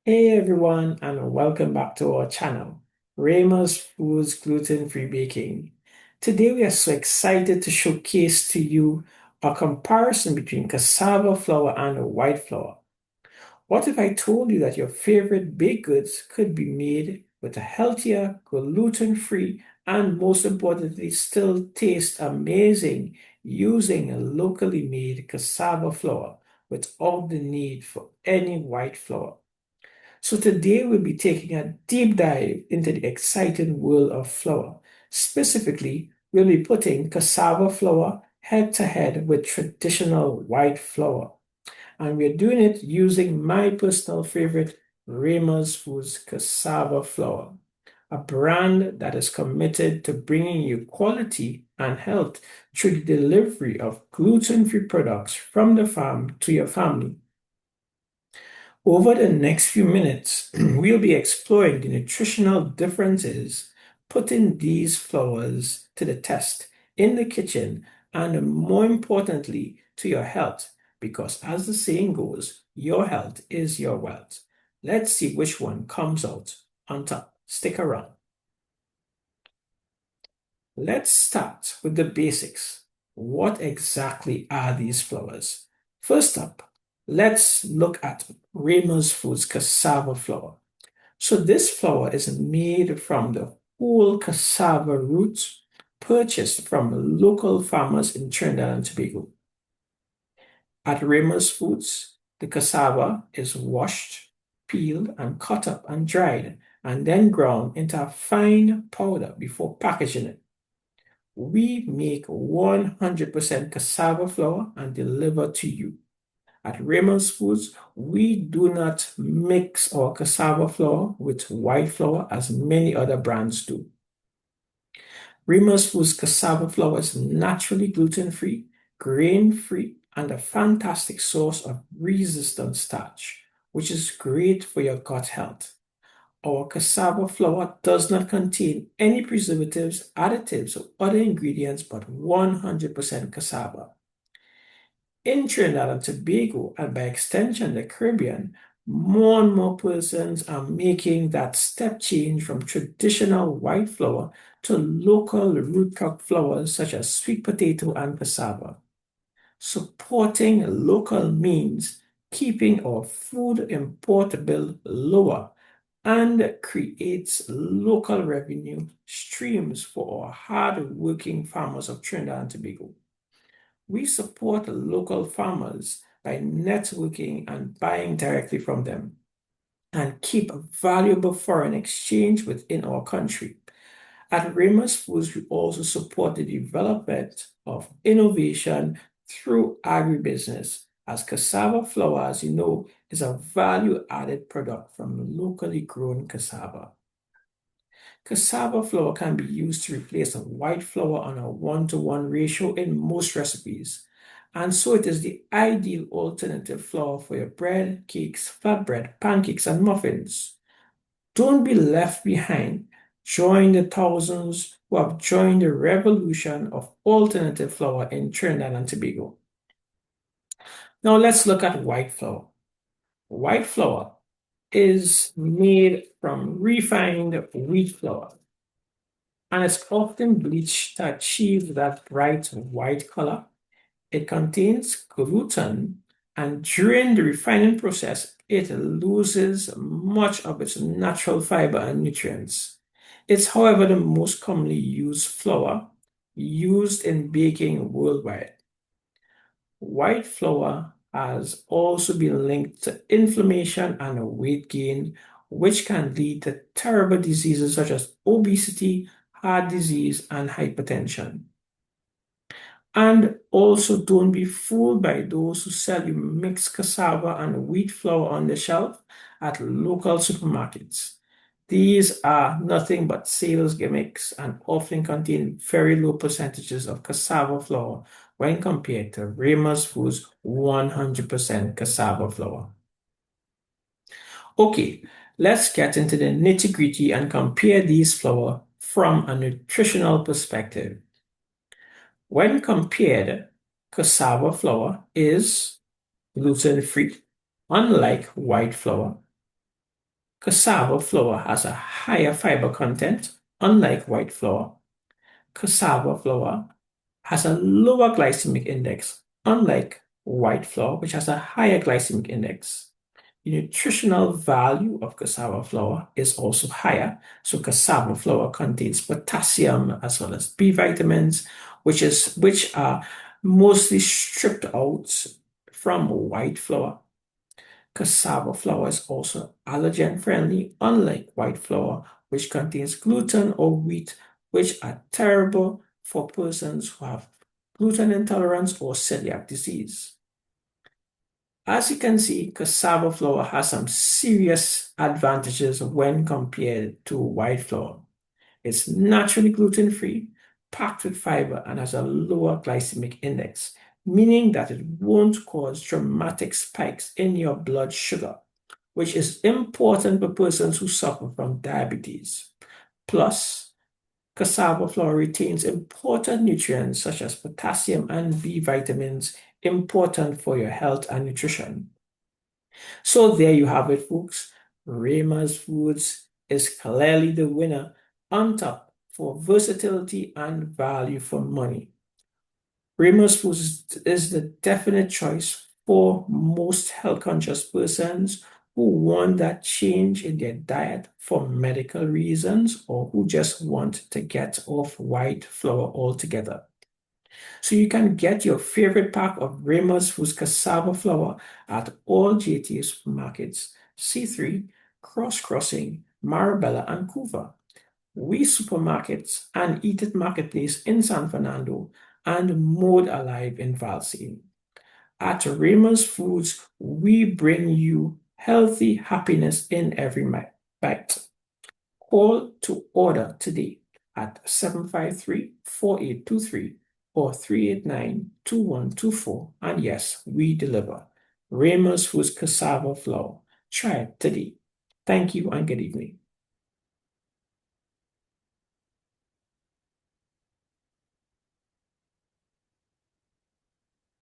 Hey everyone, and welcome back to our channel, Rayma's Foods Gluten-Free Baking. Today we are so excited to showcase to you a comparison between cassava flour and white flour. What if I told you that your favorite baked goods could be made with a healthier, gluten-free, and most importantly, still taste amazing using a locally made cassava flour without the need for any white flour? So today we'll be taking a deep dive into the exciting world of flour. Specifically, we'll be putting cassava flour head to head with traditional white flour. And we're doing it using my personal favorite, Rayma's Foods cassava flour, a brand that is committed to bringing you quality and health through the delivery of gluten-free products from the farm to your family. Over the next few minutes, we'll be exploring the nutritional differences, putting these flours to the test in the kitchen, and more importantly, to your health, because as the saying goes, your health is your wealth. Let's see which one comes out on top. Stick around. Let's start with the basics. What exactly are these flours? First up, let's look at Ramos Foods cassava flour. So this flour is made from the whole cassava roots purchased from local farmers in Trinidad and Tobago. At Ramos Foods, the cassava is washed, peeled, and cut up and dried, and then ground into a fine powder before packaging it. We make 100% cassava flour and deliver to you. At Raymond's Foods, we do not mix our cassava flour with white flour as many other brands do. Raymond's Foods cassava flour is naturally gluten-free, grain-free, and a fantastic source of resistant starch, which is great for your gut health. Our cassava flour does not contain any preservatives, additives, or other ingredients but 100% cassava. In Trinidad and Tobago, and by extension the Caribbean, more and more persons are making that step change from traditional white flour to local root crop flours such as sweet potato and cassava. Supporting local means keeping our food import bill lower and creates local revenue streams for our hard-working farmers of Trinidad and Tobago. We support local farmers by networking and buying directly from them and keep valuable foreign exchange within our country. At Ramos Foods, we also support the development of innovation through agribusiness, as cassava flour, as you know, is a value-added product from locally grown cassava. Cassava flour can be used to replace a white flour on a 1-to-1 ratio in most recipes, and so it is the ideal alternative flour for your bread, cakes, flatbread, pancakes, and muffins. Don't be left behind. Join the thousands who have joined the revolution of alternative flour in Trinidad and Tobago. Now let's look at white flour. White flour is made from refined wheat flour, and it's often bleached to achieve that bright white color. It contains gluten, and during the refining process, it loses much of its natural fiber and nutrients. It's, however, the most commonly used flour used in baking worldwide. White flour has also been linked to inflammation and weight gain, which can lead to terrible diseases such as obesity, heart disease, and hypertension. And also don't be fooled by those who sell you mixed cassava and wheat flour on the shelf at local supermarkets. These are nothing but sales gimmicks and often contain very low percentages of cassava flour when compared to Ramos Foods 100% cassava flour. Okay, let's get into the nitty-gritty and compare these flour from a nutritional perspective. When compared, cassava flour is gluten-free, unlike white flour. Cassava flour has a higher fiber content, unlike white flour. Cassava flour has a lower glycemic index, unlike white flour, which has a higher glycemic index. The nutritional value of cassava flour is also higher. So cassava flour contains potassium as well as B vitamins, which are mostly stripped out from white flour. Cassava flour is also allergen friendly, unlike white flour, which contains gluten or wheat, which are terrible for persons who have gluten intolerance or celiac disease. As you can see, cassava flour has some serious advantages when compared to white flour. It's naturally gluten-free, packed with fiber, and has a lower glycemic index, meaning that it won't cause dramatic spikes in your blood sugar, which is important for persons who suffer from diabetes. Plus, cassava flour retains important nutrients such as potassium and B vitamins important for your health and nutrition. So there you have it, folks. Rayma's Foods is clearly the winner on top for versatility and value for money. Rayma's Foods is the definite choice for most health-conscious persons who want that change in their diet for medical reasons or who just want to get off white flour altogether. So you can get your favorite pack of Rayma's Foods cassava flour at all JTA supermarkets, C3, Crossing, Marabella, and Couva, We Supermarkets, and Eat It Marketplace in San Fernando, and Mode Alive in Valsine. At Rayma's Foods, we bring you healthy happiness in every bite. Call to order today at 753-4823 or 389-2124. And yes, we deliver. Rayma's Foods cassava flour. Try it today. Thank you and good evening.